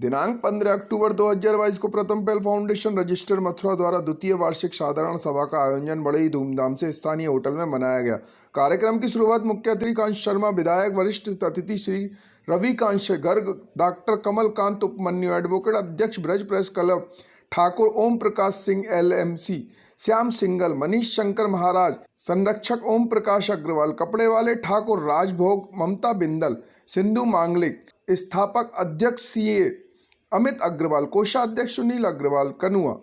दिनांक 15 अक्टूबर 2022 को प्रथम पहल फाउंडेशन रजिस्टर्ड मथुरा द्वारा द्वितीय वार्षिक साधारण सभा का आयोजन बड़े ही धूमधाम से स्थानीय होटल में मनाया गया। कार्यक्रम की शुरुआत मुख्य अतिथि कांश शर्मा, विधायक, वरिष्ठ अतिथि श्री रविकांत गर्ग, डॉक्टर कमलकांत उपमन्यु, एडवोकेट, अध्यक्ष Braj press club Thakur Om Prakash Singh, LMC Shyam single, Manish Shankar Maharaj, संरक्षक ओम प्रकाश अग्रवाल, कपड़े वाले ठाकुर राजभोग, ममता बिंदल, सिंधु मांगलिक, स्थापक अध्यक्ष CA अमित अग्रवाल, कोषाध्यक्ष सुनील अग्रवाल कनुआ,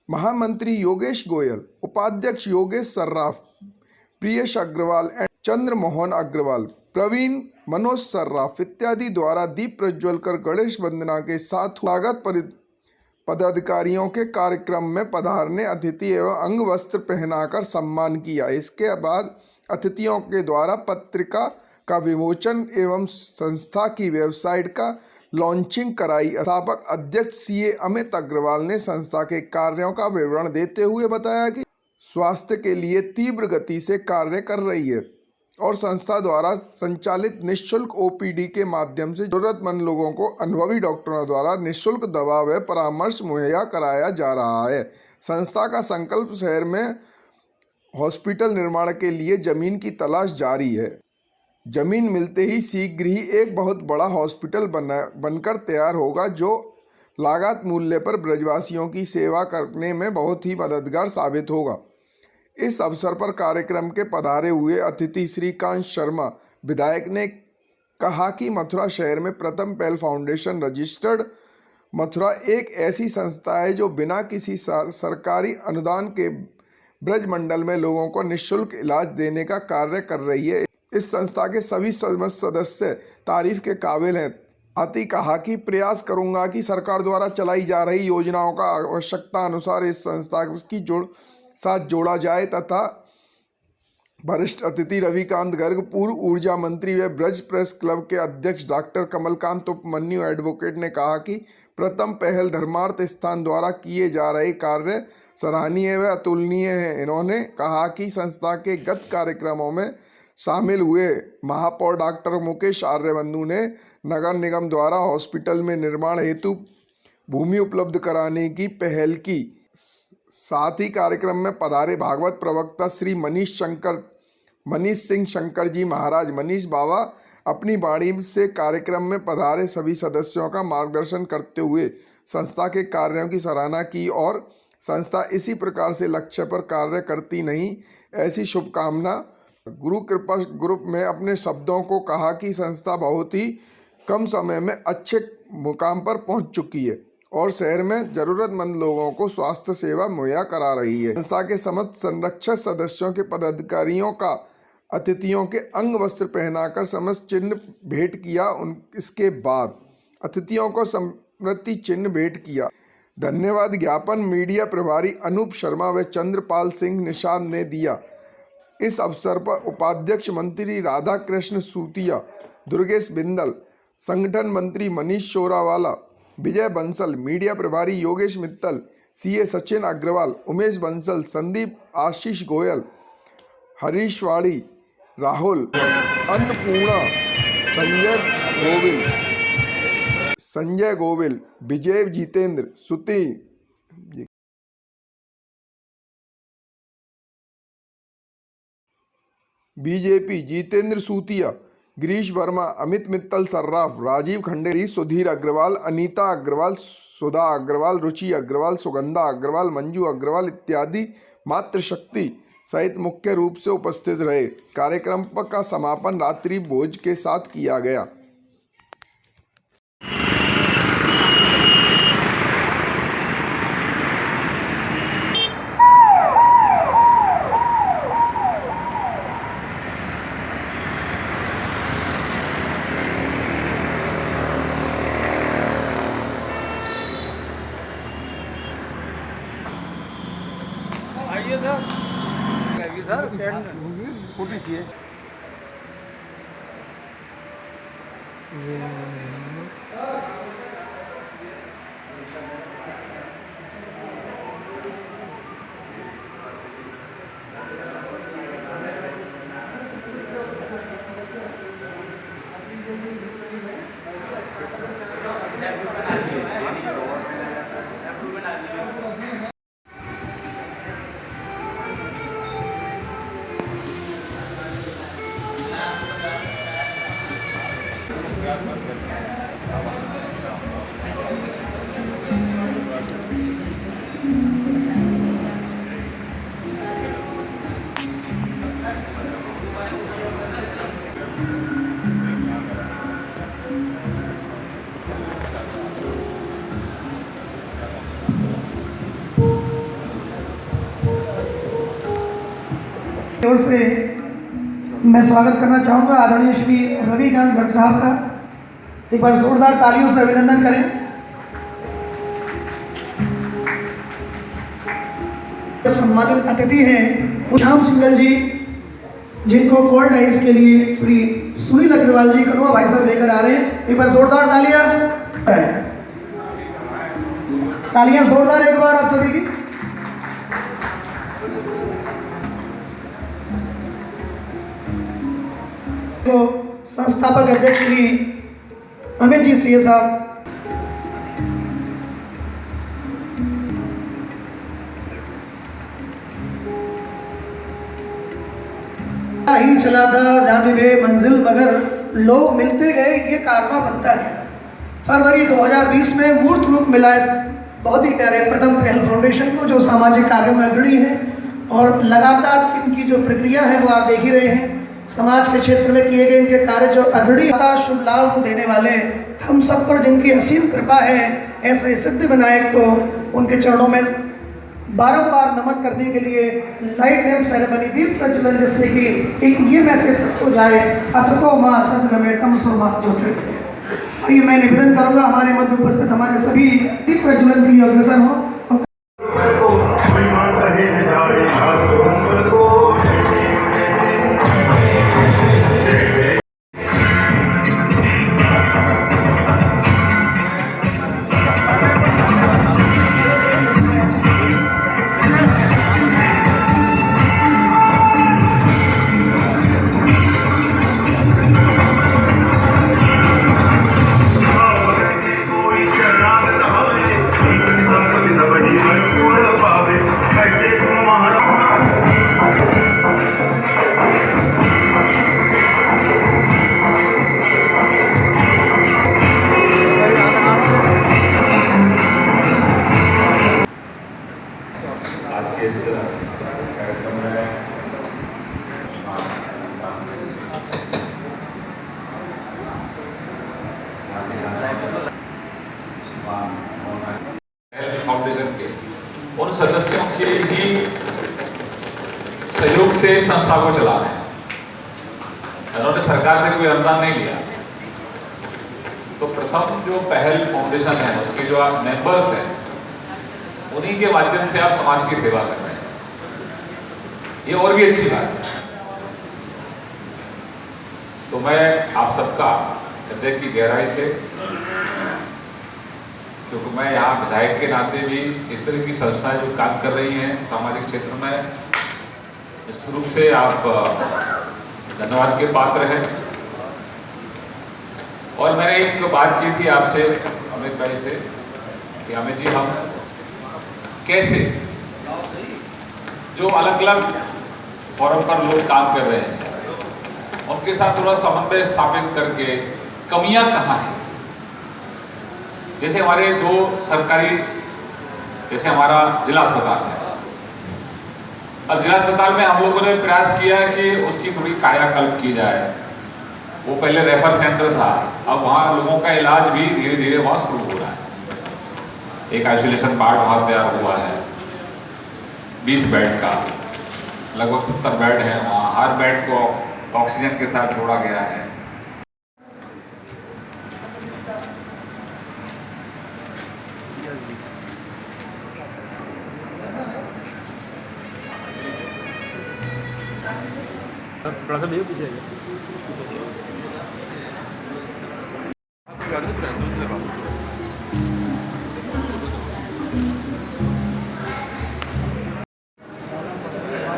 महामंत्री योगेश गोयल, उपाध्यक्ष योगेश सर्राफ, प्रियेश अग्रवाल एंड चंद्र मोहन अग्रवाल, प्रवीण, मनोज सर्राफ इत्यादि द्वारा दीप प्रज्वल कर गणेश वंदना के साथ स्वागत पदाधिकारियों के कार्यक्रम में पधारने अतिथि एवं अंग वस्त्र पहनाकर सम्मान किया। इसके बाद अतिथियों के द्वारा पत्रिका का विमोचन एवं संस्था की वेबसाइट का लॉन्चिंग कराई। स्थापक अध्यक्ष CA अमित अग्रवाल ने संस्था के कार्यों का विवरण देते हुए बताया कि स्वास्थ्य के लिए तीव्र गति से कार्य कर रही है और संस्था द्वारा संचालित निःशुल्क OPD के माध्यम से जरूरतमंद लोगों को अनुभवी डॉक्टरों द्वारा निःशुल्क दवा व परामर्श मुहैया कराया जा रहा है। संस्था का संकल्प शहर में हॉस्पिटल निर्माण के लिए जमीन की तलाश जारी है। जमीन मिलते ही शीघ्र ही एक बहुत बड़ा हॉस्पिटल बनकर तैयार होगा, जो लागत मूल्य पर ब्रजवासियों की सेवा करने में बहुत ही मददगार साबित होगा। इस अवसर पर कार्यक्रम के पधारे हुए अतिथि श्री कांश शर्मा, विधायक, ने कहा कि मथुरा शहर में प्रथम पहल फाउंडेशन रजिस्टर्ड मथुरा एक ऐसी संस्था है जो बिना किसी सरकारी अनुदान के ब्रज मंडल में लोगों को निःशुल्क इलाज देने का कार्य कर रही है। इस संस्था के सभी सदस्य तारीफ के काबिल हैं। अति कहा कि प्रयास करूंगा कि सरकार द्वारा चलाई जा रही योजनाओं का आवश्यकता अनुसार इस संस्था की साथ जोड़ा जाए तथा वरिष्ठ अतिथि रविकांत गर्ग, पूर्व ऊर्जा मंत्री व ब्रज प्रेस क्लब के अध्यक्ष डॉक्टर कमलकांत उपमन्यु एडवोकेट ने कहा कि प्रथम पहल धर्मार्थ स्थान द्वारा किए जा रहे कार्य सराहनीय व अतुलनीय है। इन्होंने कहा कि संस्था के गत कार्यक्रमों में शामिल हुए महापौर डॉक्टर मुकेश आर्यबंधु ने नगर निगम द्वारा हॉस्पिटल में निर्माण हेतु भूमि उपलब्ध कराने की पहल की। साथ ही कार्यक्रम में पधारे भागवत प्रवक्ता श्री मनीष सिंह शंकर जी महाराज, मनीष बाबा अपनी वाणी से कार्यक्रम में पधारे सभी सदस्यों का मार्गदर्शन करते हुए संस्था के कार्यों की सराहना की और संस्था इसी प्रकार से लक्ष्य पर कार्य करती नहीं, ऐसी शुभकामना। गुरु कृपा ग्रुप में अपने शब्दों को कहा कि संस्था बहुत ही कम समय में अच्छे मुकाम पर पहुंच चुकी है और शहर में जरूरतमंद लोगों को स्वास्थ्य सेवा मुहैया करा रही है। संस्था के समस्त संरक्षक सदस्यों के पदाधिकारियों का अतिथियों के अंग वस्त्र पहनाकर समस्त चिन्ह भेंट किया। इसके बाद अतिथियों को स्मृति चिन्ह भेंट किया। धन्यवाद ज्ञापन मीडिया प्रभारी अनूप शर्मा व चंद्रपाल सिंह निषाद ने दिया। इस अवसर पर उपाध्यक्ष मंत्री राधा कृष्ण सूतिया, दुर्गेश बिंदल, संगठन मंत्री मनीष शोरावाला, विजय बंसल, मीडिया प्रभारी योगेश मित्तल, CA सचिन अग्रवाल, उमेश बंसल, संदीप आशीष गोयल, हरीश वाड़ी, राहुल, अन्नपूर्णा, संजय गोविल, विजय जितेंद्र, सुति, BJP जितेंद्र सूतिया, गिरीश वर्मा, अमित मित्तल सर्राफ, राजीव खंडेरी, सुधीर अग्रवाल, अनीता अग्रवाल, सुधा अग्रवाल, रुचि अग्रवाल, सुगंधा अग्रवाल, मंजू अग्रवाल इत्यादि मातृशक्ति सहित मुख्य रूप से उपस्थित रहे। कार्यक्रम का समापन रात्रि भोज के साथ किया गया। आइए सर, छोटी सी है। Gracias. ओर से मैं स्वागत करना चाहूँगा आदरणीय श्री रविकांत गर्ग साहब का। एक बार जोरदार तालियों से अभिनंदन करें। सम्मानित अतिथि हैं श्याम सिंगल जी, जिनको कोल्ड आइस के लिए श्री सुनील अग्रवाल जी कनवा भाई साहब लेकर आ रहे हैं। एक बार जोरदार तालियां जोरदार एक बार आप सभी की। तो संस्थापक अध्यक्ष श्री अमित जी सीए साहब, ही चला था जानिबे मंजिल मगर लोग मिलते गए ये कारवा बनता गया। फरवरी 2020 में मूर्त रूप मिला इस बहुत ही प्यारे प्रथम पहल फाउंडेशन को, जो सामाजिक कार्यों में अग्रणी है और लगातार इनकी जो प्रक्रिया है वो आप देख ही रहे हैं। समाज के क्षेत्र में किए गए इनके कार्य जो अग्रणी शुभ लाभ को देने वाले, हम सब पर जिनकी असीम कृपा है, ऐसे सिद्ध विनायक को उनके चरणों में बारंबार नमन करने के लिए लाइट लैंप सेरेमनी दीप प्रज्वलन, जिससे कि एक ये मैसेज हो जाए, असतो मां सदगमे तमसो मां ज्योतिर्गमय। आइए मैं निवेदन करूंगा हमारे मध्य उपस्थित हमारे सभी दीप प्रज्वलन के लिए अग्रसर हो। आज के इस कार्यक्रम में फाउंडेशन के उन सदस्यों के ही सहयोग से संस्था को चला रहे हैं। उन्होंने सरकार से कोई अनुदान नहीं लिया। तो प्रथम जो पहल फाउंडेशन है उसके जो आप मेंबर्स हैं, उन्हीं के माध्यम से आप समाज की सेवा कर रहे हैं, ये और भी अच्छी बात है। तो मैं आप सबका हृदय की गहराई से, क्योंकि मैं यहाँ विधायक के नाते भी इस तरह की संस्थाएं जो काम कर रही हैं सामाजिक क्षेत्र में, इस रूप से आप धन्यवाद के पात्र हैं। और मैंने एक बात की थी आपसे, अमित भाई से, कि अमित जी, हम कैसे जो अलग अलग फोरम पर लोग काम कर रहे हैं उनके साथ थोड़ा समन्वय स्थापित करके कमियां कहाँ हैं। जैसे हमारे दो सरकारी, जैसे हमारा जिला अस्पताल है, अब जिला अस्पताल में हम लोगों ने प्रयास किया कि उसकी थोड़ी कायाकल्प की जाए। वो पहले रेफर सेंटर था, अब वहाँ लोगों का इलाज भी धीरे धीरे वहाँ शुरू हो रहा है। एक आइसोलेशन वार्ड वहाँ तैयार हुआ है 20 बेड का, लगभग 70 बेड है वहाँ। हर बेड को ऑक्सीजन के साथ जोड़ा गया है।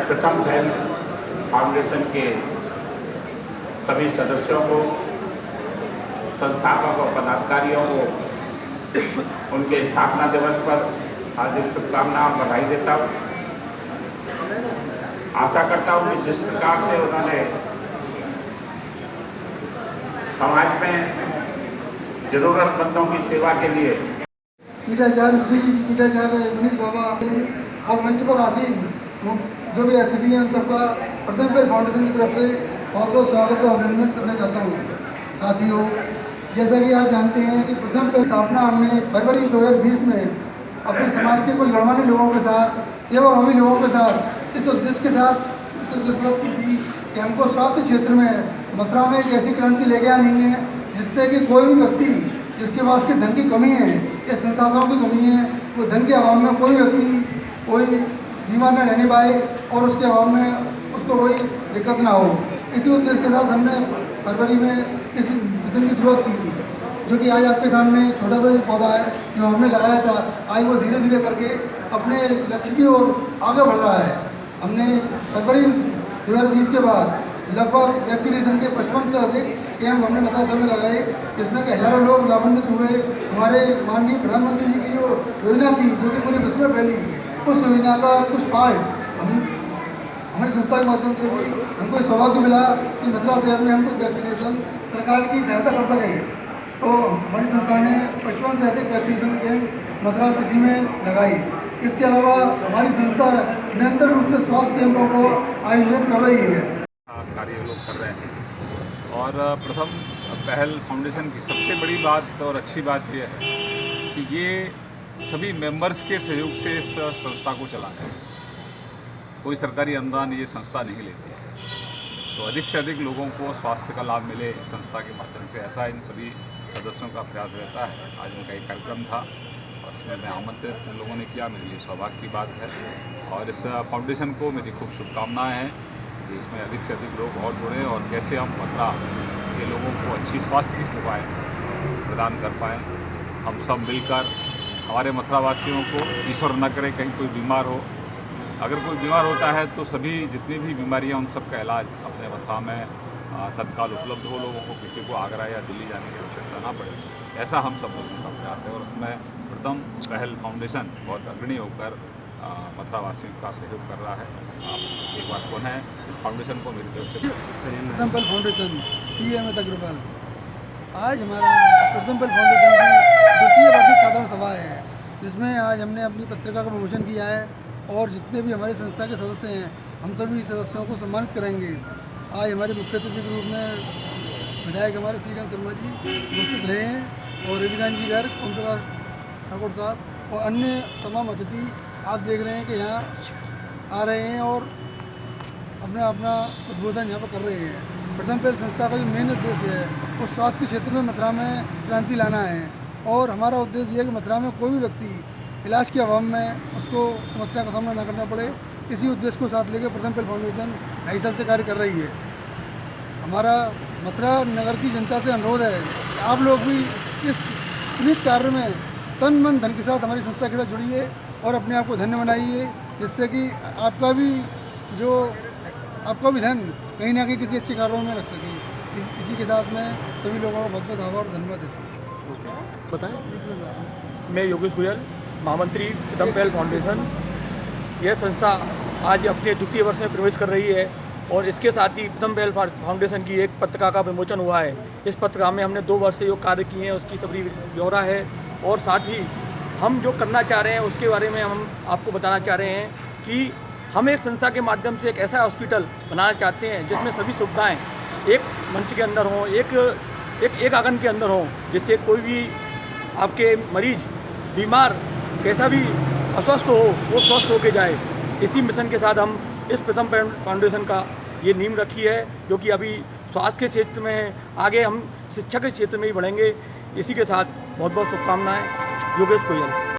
प्रथम पहल फाउंडेशन के सभी सदस्यों को, संस्थापक और पदाधिकारियों को उनके स्थापना दिवस पर हार्दिक शुभकामनाएं और बधाई देता हूँ। आशा करता हूँ कि जिस प्रकार से उन्होंने समाज में जरूरतमंदों की सेवा के लिए ईटाचार्य श्री ईटाचार्य गणेश बाबा और मंच पर आसीन जो भी अतिथि हैं उन सबका प्रथम पहल फाउंडेशन की तरफ से बहुत बहुत स्वागत और अभिनंदन करना चाहता हूँ। साथियों, जैसा कि आप जानते हैं कि प्रथम पहल स्थापना हमने फरवरी 2020 में अपने समाज के कुछ गणमान्य लोगों के साथ, सेवाभावी लोगों के साथ, इस उद्देश्य के साथ से दरख्वास्त की थी कि हमको स्वास्थ्य क्षेत्र में मथुरा में एक ऐसी क्रांति लेके आनी है जिससे कि कोई भी व्यक्ति जिसके पास के धन की कमी है या संसाधनों की कमी है, वो धन के अभाव में कोई व्यक्ति कोई बीमार न रहने पाए और उसके अभाव में उसको कोई दिक्कत ना हो। इसी उद्देश्य के साथ हमने फरवरी में इस मिशन की शुरुआत की थी, जो कि आज आपके सामने छोटा सा पौधा है जो हमने लगाया था। आज वो धीरे धीरे करके अपने लक्ष्य की ओर आगे बढ़ रहा है। हमने फरवरी 2020 के बाद लगभग वैक्सीनेशन के 55 से अधिक कैंप हमने मथुरा में लगाए, जिसमें कि हज़ारों लोग लाभान्वित हुए। हमारे माननीय प्रधानमंत्री जी की जो योजना थी, जो कि पूरे विश्व में फैली, उस योजना का कुछ पार्ट हमारी संस्था के माध्यम से भी हमको सौभाग्य मिला कि मथुरा शहर में हम कुछ वैक्सीनेशन सरकार की सहायता कर सकें। तो हमारी संस्था ने 55 से अधिक वैक्सीनेशन कैंप मथुरा सिटी में लगाई। इसके अलावा हमारी संस्था निरंतर रूप से स्वास्थ्य कैंपों को आयोजित कर रही है। कार्य लोग कर रहे हैं और प्रथम पहल फाउंडेशन की सबसे बड़ी बात और अच्छी बात यह है कि ये सभी मेंबर्स के सहयोग से इस संस्था को चलाया है। कोई सरकारी अनुदान ये संस्था नहीं लेती है, तो अधिक से अधिक लोगों को स्वास्थ्य का लाभ मिले इस संस्था के माध्यम से, ऐसा इन सभी सदस्यों का प्रयास रहता है। आज उनका एक कार्यक्रम था और इसमें मैं आमंत्रित लोगों ने किया, मेरे लिए सौभाग्य की बात है और इस फाउंडेशन को मेरी खूब शुभकामनाएँ हैं कि इसमें अधिक से अधिक लोग और जुड़ें और कैसे हम मथुरा के लोगों को अच्छी स्वास्थ्य की सेवाएं प्रदान कर पाएँ। हम सब मिलकर हमारे मथुरा वासियों को, ईश्वर न करे कहीं कोई बीमार हो, अगर कोई बीमार होता है तो सभी जितनी भी बीमारियां उन सब का इलाज अपने मथुरा में तत्काल उपलब्ध हो, लोगों को किसी को आगरा या दिल्ली जाने की आवश्यकता ना पड़े। ऐसा हम सब लोगों का प्रयास है और उसमें प्रथम पहल फाउंडेशन बहुत अग्रणी होकर मथुरा वासियों का सहयोग कर रहा है। आप एक बार कौन है इस फाउंडेशन को मेरी तरफ से प्रथम पहल फाउंडेशन CM अग्रवाल। आज हमारा प्रथम पहल फाउंडेशन की द्वितीय वार्षिक साधारण सभा है, जिसमें आज हमने अपनी पत्रिका का प्रमोशन किया है और जितने भी हमारे संस्था के सदस्य हैं हम सभी सदस्यों को सम्मानित करेंगे। आज हमारे मुख्य अतिथि के रूप में विधायक हमारे श्रीकांत शर्मा जी उपस्थित रहे हैं और रविकांत जी गर्ग, ओम प्रकाश ठाकुर साहब और अन्य तमाम अतिथि आप देख रहे हैं कि यहाँ आ रहे हैं और अपना उद्बोधन यहाँ पर कर रहे हैं। प्रथम पहल संस्था का जो मेन उद्देश्य है वो स्वास्थ्य के क्षेत्र में मथुरा में क्रांति लाना है और हमारा उद्देश्य ये है कि मथुरा में कोई भी व्यक्ति इलाज के अभाव में उसको समस्या का सामना न करना पड़े। इसी उद्देश्य को साथ लेकर प्रथम पहल फाउंडेशन 2.5 साल से कार्य कर रही है। हमारा मथुरा नगर की जनता से अनुरोध है कि आप लोग भी इस पुनीत कार्य में तन मन धन के साथ हमारी संस्था के साथ जुड़िए और अपने आप को धन्य बनाइए, जिससे कि आपका भी धन कहीं ना कहीं किसी अच्छे कार्यों में लग सके। इसी के साथ में सभी लोगों को बहुत बहुत आभार और धन्यवाद देता हूँ। बताएं। मैं योगेश गुजर, महामंत्री प्रथम पहल फाउंडेशन। यह संस्था आज अपने द्वितीय वर्ष में प्रवेश कर रही है और इसके साथ ही प्रथम पहल फाउंडेशन की एक पत्रिका का विमोचन हुआ है। इस पत्रिका में हमने 2 वर्ष से जो कार्य किए हैं उसकी सभी ब्यौरा है और साथ ही हम जो करना चाह रहे हैं उसके बारे में हम आपको बताना चाह रहे हैं कि हम एक संस्था के माध्यम से एक ऐसा हॉस्पिटल बनाना चाहते हैं जिसमें सभी सुविधाएं एक मंच के अंदर हों, एक आंगन के अंदर हों, जिससे कोई भी आपके मरीज बीमार कैसा भी अस्वस्थ हो वो स्वस्थ होके जाए। इसी मिशन के साथ हम इस प्रथम पहल फाउंडेशन का ये नींव रखी है, जो कि अभी स्वास्थ्य के क्षेत्र में है, आगे हम शिक्षा के क्षेत्र में ही बढ़ेंगे। इसी के साथ बहुत बहुत शुभकामनाएं। योगेश गोयल।